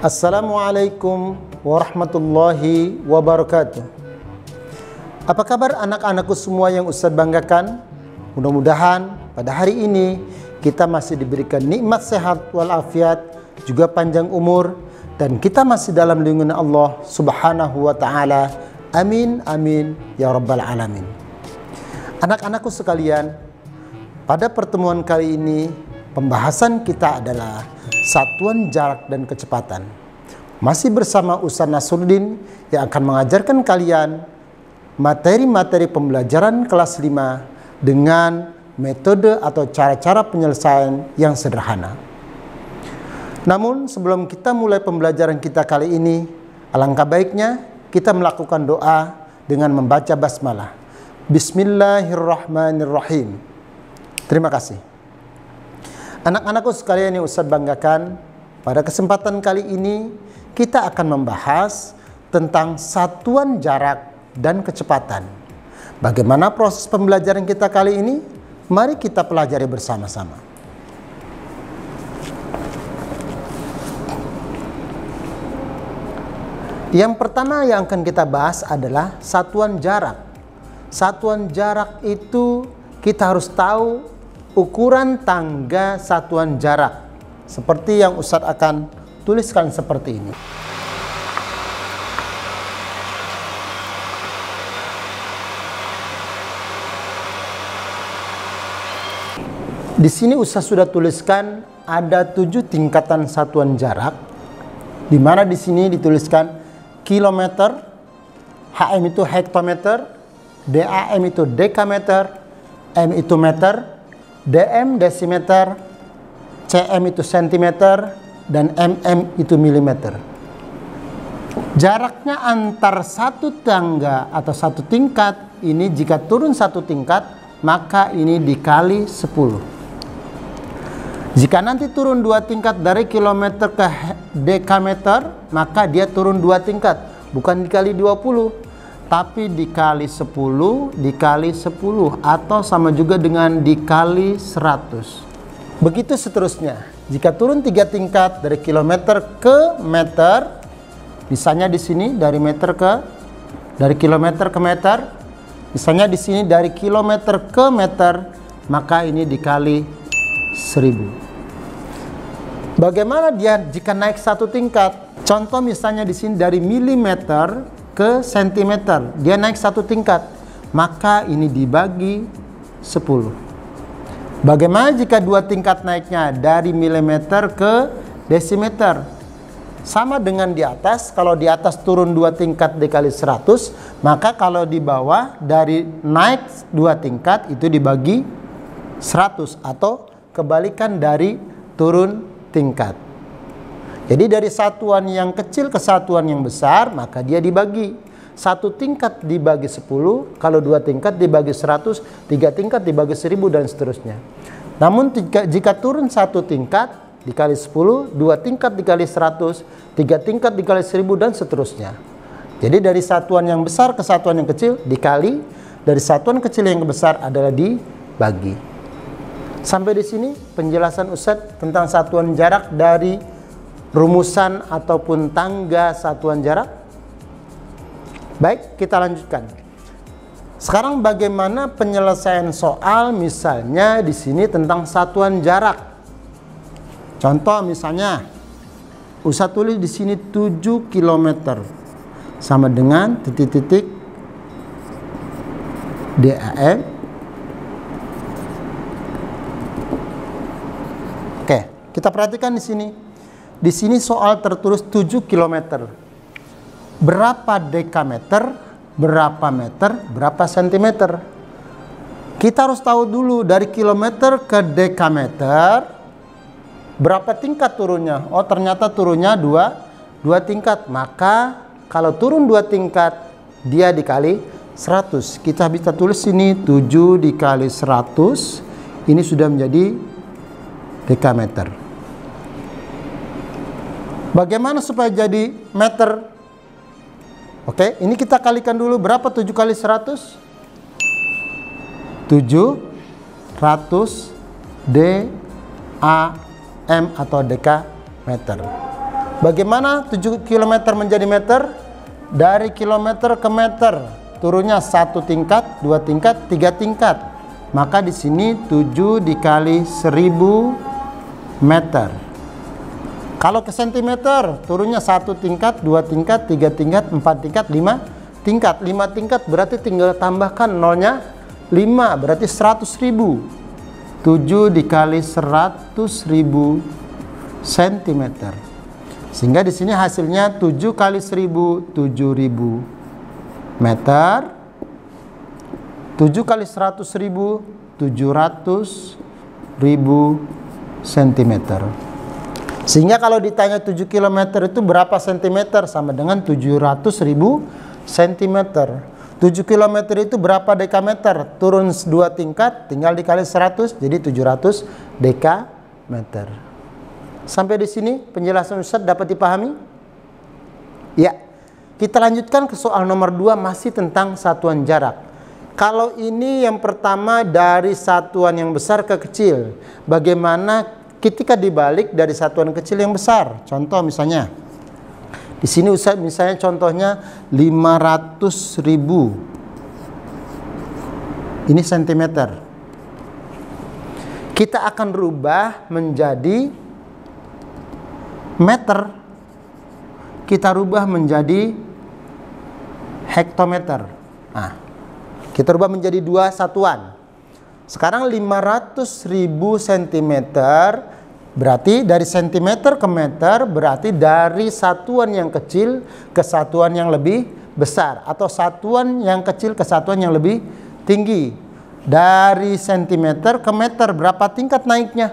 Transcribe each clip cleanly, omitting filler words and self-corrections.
Assalamualaikum warahmatullahi wabarakatuh. Apa kabar anak-anakku semua yang Ustadz banggakan? Mudah-mudahan pada hari ini kita masih diberikan nikmat sehat walafiat, juga panjang umur, dan kita masih dalam lindungan Allah Subhanahu wa Ta'ala. Amin, amin, ya Rabbal Alamin. Anak-anakku sekalian, pada pertemuan kali ini pembahasan kita adalah satuan jarak dan kecepatan. Masih bersama Ustadz Nasruddin yang akan mengajarkan kalian materi-materi pembelajaran kelas 5 dengan metode atau cara-cara penyelesaian yang sederhana. Namun sebelum kita mulai pembelajaran kita kali ini, alangkah baiknya kita melakukan doa dengan membaca basmalah. Bismillahirrahmanirrahim. Terima kasih. Anak-anakku sekalian yang Ustadz banggakan, pada kesempatan kali ini kita akan membahas tentang satuan jarak dan kecepatan. Bagaimana proses pembelajaran kita kali ini? Mari kita pelajari bersama-sama. Yang pertama yang akan kita bahas adalah satuan jarak. Satuan jarak itu kita harus tahu ukuran tangga satuan jarak. Seperti yang Ustadz akan tuliskan seperti ini. Di sini Ustadz sudah tuliskan ada 7 tingkatan satuan jarak, di mana di sini dituliskan kilometer, HM itu hektometer, DAM itu dekameter, M itu meter, DM desimeter, CM itu sentimeter, dan MM itu milimeter. Jaraknya antar satu tangga atau satu tingkat ini, jika turun satu tingkat maka ini dikali 10. Jika nanti turun 2 tingkat dari kilometer ke dekameter, maka dia turun 2 tingkat, bukan dikali 20, tapi dikali 10 dikali 10, atau sama juga dengan dikali 100. Begitu seterusnya. Jika turun 3 tingkat dari kilometer ke meter, misalnya di sini dari kilometer ke meter, misalnya di sini dari kilometer ke meter, maka ini dikali 1000. Bagaimana dia jika naik 1 tingkat? Contoh misalnya di sini dari milimeter ke sentimeter, dia naik 1 tingkat, maka ini dibagi 10. Bagaimana jika 2 tingkat naiknya dari milimeter ke desimeter? Sama dengan di atas, kalau di atas turun 2 tingkat dikali 100, maka kalau di bawah dari naik 2 tingkat itu dibagi 100, atau kebalikan dari turun tingkat. Jadi dari satuan yang kecil ke satuan yang besar, maka dia dibagi. 1 tingkat dibagi 10, kalau 2 tingkat dibagi 100, 3 tingkat dibagi 1000, dan seterusnya. Namun jika turun 1 tingkat dikali 10, 2 tingkat dikali 100, 3 tingkat dikali 1000, dan seterusnya. Jadi dari satuan yang besar ke satuan yang kecil dikali, dari satuan kecil yang besar adalah dibagi. Sampai di sini penjelasan Ustadz tentang satuan jarak dari rumusan ataupun tangga satuan jarak. Baik, kita lanjutkan. Sekarang bagaimana penyelesaian soal, misalnya di sini tentang satuan jarak. Contoh misalnya Ustadz tulis di sini 7 km sama dengan titik-titik DAM. Oke, kita perhatikan di sini. Di sini soal tertulis 7 km. Berapa dekameter, berapa meter, berapa sentimeter? Kita harus tahu dulu dari kilometer ke dekameter berapa tingkat turunnya. Oh, ternyata turunnya 2 tingkat. Maka kalau turun 2 tingkat dia dikali 100. Kita bisa tulis sini 7 dikali 100. Ini sudah menjadi dekameter. Bagaimana supaya jadi meter? Oke, ini kita kalikan dulu. Berapa 7 kali 100? 700 DAM atau dekameter. Bagaimana 7 km menjadi meter? Dari kilometer ke meter, turunnya 1 tingkat, 2 tingkat, 3 tingkat. Maka di sini 7 dikali 1000 meter. Kalau ke sentimeter, turunnya 1 tingkat, 2 tingkat, 3 tingkat, 4 tingkat, 5 tingkat. 5 tingkat berarti tinggal tambahkan nolnya 5, berarti 100.000. 7 dikali 100.000 sentimeter. Sehingga di sini hasilnya 7 kali 1000, 7.000 meter. 7 kali 100.000, 700.000 sentimeter. Sehingga kalau ditanya 7 km itu berapa sentimeter, sama dengan 700.000 sentimeter. 7 km itu berapa dekameter? Turun 2 tingkat, tinggal dikali 100, jadi 700 dekameter. Sampai di sini penjelasan Ustadz dapat dipahami? Ya. Kita lanjutkan ke soal nomor 2, masih tentang satuan jarak. Kalau ini yang pertama dari satuan yang besar ke kecil, bagaimana ketika dibalik dari satuan kecil yang besar? Contoh misalnya, di sini Ustadz misalnya contohnya 500.000. Ini sentimeter. Kita akan rubah menjadi meter, kita rubah menjadi hektometer. Nah, kita rubah menjadi 2 satuan. Sekarang 500.000 cm berarti dari sentimeter ke meter, berarti dari satuan yang kecil ke satuan yang lebih besar, atau satuan yang kecil ke satuan yang lebih tinggi. Dari sentimeter ke meter berapa tingkat naiknya?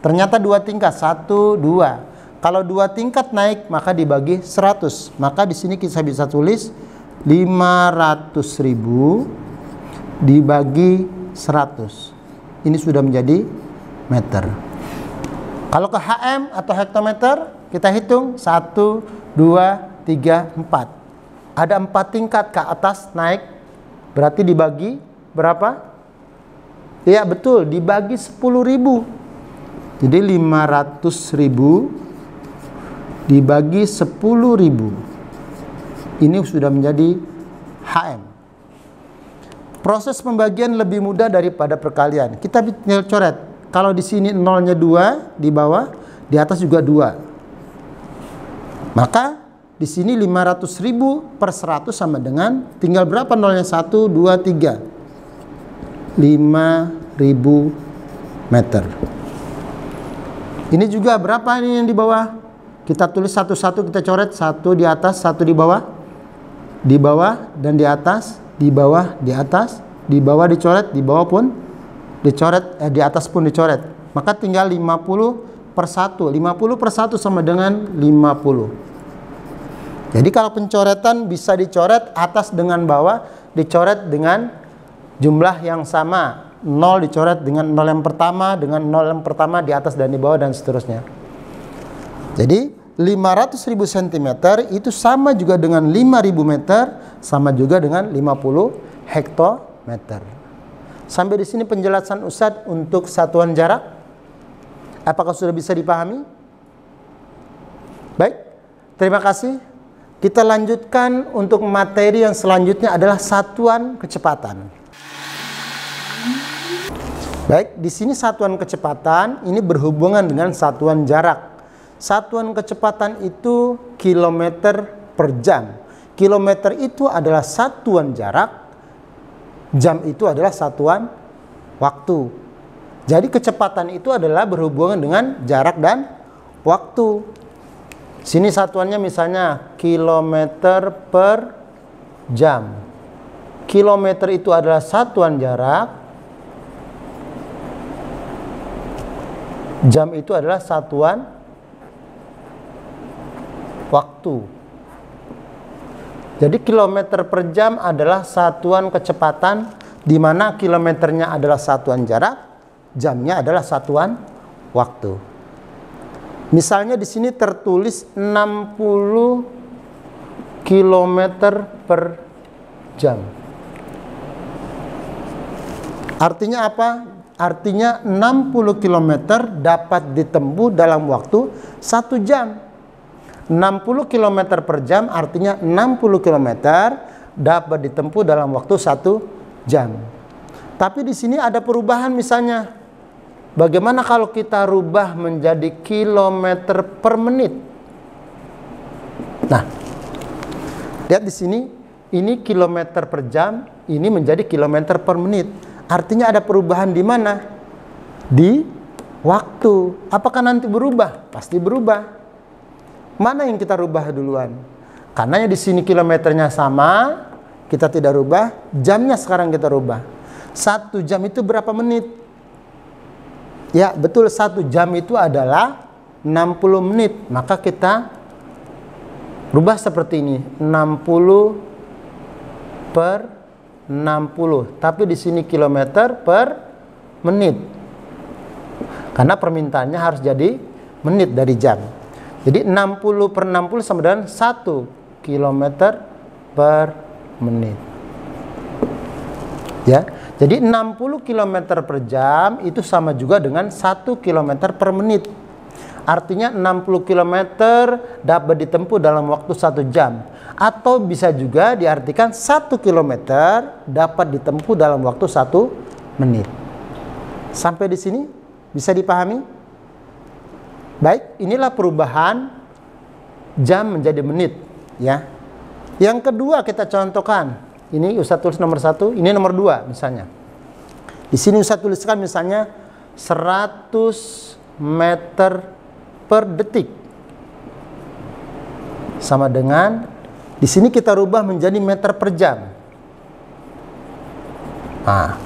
Ternyata 2 tingkat, 1, 2. Kalau 2 tingkat naik, maka dibagi 100. Maka di sini kita bisa tulis 500.000 dibagi 100. Ini sudah menjadi meter. Kalau ke HM atau hektometer, kita hitung 1, 2, 3, 4. Ada 4 tingkat ke atas naik, berarti dibagi berapa? Ya betul, dibagi 10.000. Jadi 500.000 dibagi 10.000. Ini sudah menjadi HM. Proses pembagian lebih mudah daripada perkalian. Kita tinggal coret. Kalau di sini nolnya 2 di bawah, di atas juga 2. Maka di sini 500.000 per 100 sama dengan, tinggal berapa nolnya? 1, 2, 3. 5.000 meter. Ini juga berapa ini yang di bawah? Kita tulis satu-satu, kita coret. 1 di atas, 1 di bawah. Di bawah dan di atas, di bawah, di atas, di bawah dicoret, di bawah pun dicoret, di atas pun dicoret. Maka tinggal 50 per 1. 50 per 1 sama dengan 50. Jadi kalau pencoretan bisa dicoret atas dengan bawah, dicoret dengan jumlah yang sama. 0 dicoret dengan 0 yang pertama, dengan 0 yang pertama di atas dan di bawah, dan seterusnya. Jadi 500.000 cm itu sama juga dengan 5.000 meter, sama juga dengan 50 hektometer. Sampai di sini penjelasan Ustadz untuk satuan jarak. Apakah sudah bisa dipahami? Baik, terima kasih. Kita lanjutkan untuk materi yang selanjutnya adalah satuan kecepatan. Baik, di sini satuan kecepatan ini berhubungan dengan satuan jarak. Satuan kecepatan itu kilometer per jam. Kilometer itu adalah satuan jarak, jam itu adalah satuan waktu. Jadi kecepatan itu adalah berhubungan dengan jarak dan waktu. Sini satuannya misalnya kilometer per jam. Kilometer itu adalah satuan jarak, jam itu adalah satuan waktu. Jadi kilometer per jam adalah satuan kecepatan, di mana kilometernya adalah satuan jarak, jamnya adalah satuan waktu. Misalnya di sini tertulis 60 km per jam. Artinya apa? Artinya 60 km dapat ditempuh dalam waktu 1 jam. 60 km per jam artinya 60 km dapat ditempuh dalam waktu 1 jam. Tapi di sini ada perubahan misalnya. Bagaimana kalau kita rubah menjadi kilometer per menit? Nah, lihat di sini, ini kilometer per jam, ini menjadi kilometer per menit. Artinya ada perubahan di mana? Di waktu. Apakah nanti berubah? Pasti berubah. Mana yang kita rubah duluan? Karena di sini kilometernya sama, kita tidak rubah, jamnya sekarang kita rubah. 1 jam itu berapa menit? Ya, betul, 1 jam itu adalah 60 menit. Maka kita rubah seperti ini, 60 per 60. Tapi di sini kilometer per menit. Karena permintaannya harus jadi menit dari jam. Jadi 60 per 60 sama dengan 1 kilometer per menit. Ya, jadi 60 km per jam itu sama juga dengan 1 km per menit. Artinya 60 km dapat ditempuh dalam waktu 1 jam. Atau bisa juga diartikan 1 km dapat ditempuh dalam waktu 1 menit. Sampai di sini bisa dipahami? Baik, inilah perubahan jam menjadi menit, ya. Yang kedua kita contohkan. Ini Ustaz tulis nomor 1, ini nomor 2 misalnya. Di sini Ustaz tuliskan misalnya 100 meter per detik. Sama dengan di sini kita rubah menjadi meter per jam. Nah,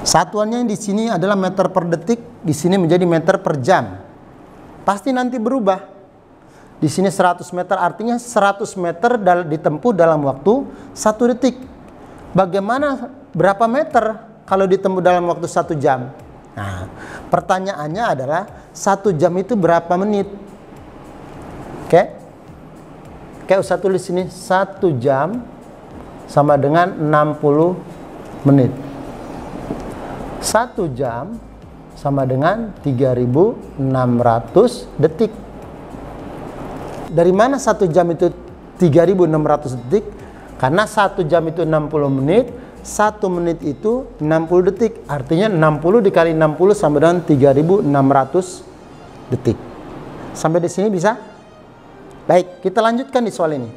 satuannya di sini adalah meter per detik, di sini menjadi meter per jam. Pasti nanti berubah. Di sini 100 meter artinya 100 meter ditempuh dalam waktu 1 detik. Bagaimana berapa meter kalau ditempuh dalam waktu 1 jam? Nah, pertanyaannya adalah 1 jam itu berapa menit? Oke. Kayak usah tulis sini 1 jam sama dengan 60 menit. 1 jam sama dengan 3.600 detik. Dari mana 1 jam itu 3.600 detik? Karena 1 jam itu 60 menit, 1 menit itu 60 detik. Artinya 60 dikali 60 sama dengan 3.600 detik. Sampai di sini bisa? Baik, kita lanjutkan di soal ini.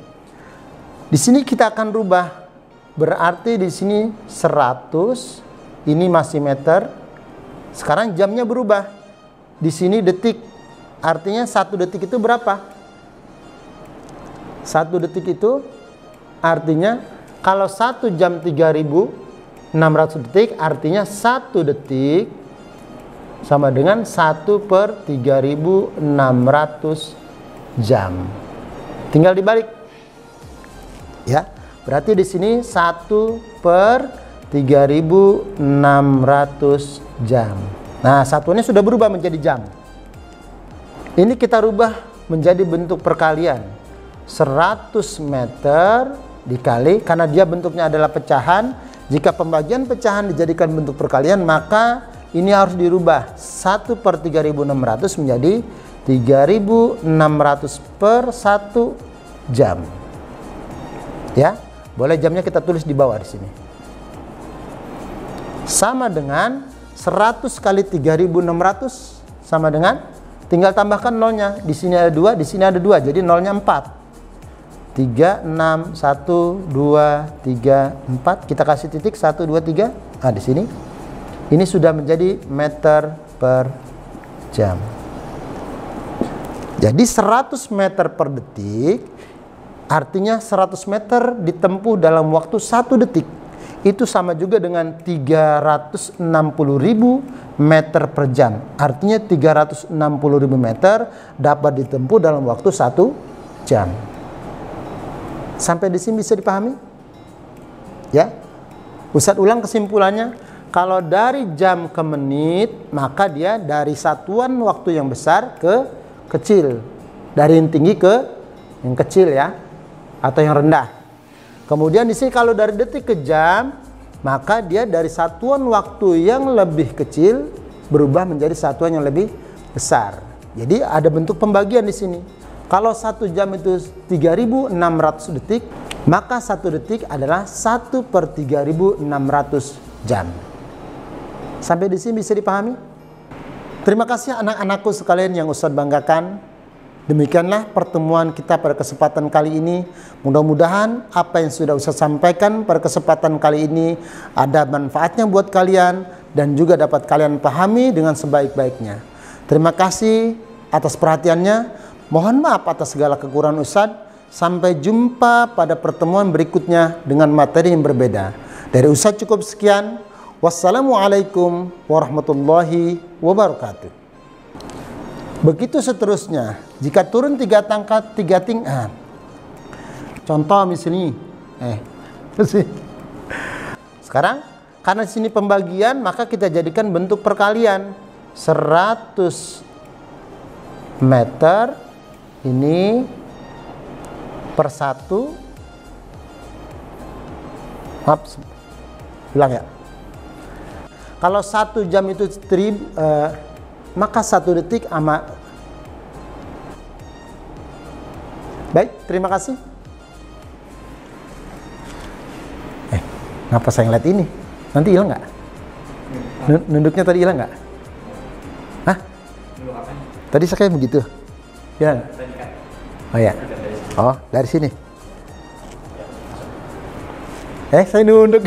Di sini kita akan rubah. Berarti di sini 100, ini masih meter. Sekarang jamnya berubah. Di sini detik. Artinya 1 detik itu berapa? 1 detik itu artinya kalau 1 jam 3.600 detik artinya 1 detik sama dengan 1 per 3.600 jam. Tinggal dibalik. Ya, berarti di sini 1 per 3.600 jam. Nah, satuannya sudah berubah menjadi jam. Ini kita rubah menjadi bentuk perkalian. 100 meter dikali, karena dia bentuknya adalah pecahan. Jika pembagian pecahan dijadikan bentuk perkalian, maka ini harus dirubah 1 per 3.600 menjadi 3.600 per 1 jam. Ya, boleh jamnya kita tulis di bawah di sini. Sama dengan 100 kali 3.600 sama dengan, tinggal tambahkan nolnya. Di sini ada 2, di sini ada 2, jadi nolnya 4. 3, 6, 1, 2, 3, 4. Kita kasih titik 1, 2, 3. Nah, di sini. Ini sudah menjadi meter per jam. Jadi 100 meter per detik artinya 100 meter ditempuh dalam waktu 1 detik. Itu sama juga dengan 360.000 meter per jam. Artinya 360.000 meter dapat ditempuh dalam waktu 1 jam. Sampai di sini bisa dipahami? Ya. Ustaz ulang kesimpulannya. Kalau dari jam ke menit, maka dia dari satuan waktu yang besar ke kecil. Dari yang tinggi ke yang kecil ya. Atau yang rendah. Kemudian di sini kalau dari detik ke jam, maka dia dari satuan waktu yang lebih kecil berubah menjadi satuan yang lebih besar. Jadi ada bentuk pembagian di sini. Kalau 1 jam itu 3.600 detik, maka 1 detik adalah 1/3.600 jam. Sampai di sini bisa dipahami? Terima kasih anak-anakku sekalian yang Ustadz banggakan. Demikianlah pertemuan kita pada kesempatan kali ini. Mudah-mudahan apa yang sudah Ustadz sampaikan pada kesempatan kali ini ada manfaatnya buat kalian dan juga dapat kalian pahami dengan sebaik-baiknya. Terima kasih atas perhatiannya. Mohon maaf atas segala kekurangan Ustadz. Sampai jumpa pada pertemuan berikutnya dengan materi yang berbeda. Dari Ustadz cukup sekian. Wassalamualaikum warahmatullahi wabarakatuh. Begitu seterusnya. Jika turun 3 tingkat, 3 tingkat. Contoh misalnya, sekarang karena sini pembagian, maka kita jadikan bentuk perkalian. 100 meter ini per 1. Maaf, ulang ya. Kalau 1 jam itu maka 1 detik sama. Baik, terima kasih. Ngapa saya ngeliat ini? Nanti hilang nggak? Nunduknya tadi hilang nggak? Hah? Tadi saya kayak begitu. Hilang? Oh ya. Oh, dari sini. Saya nunduk.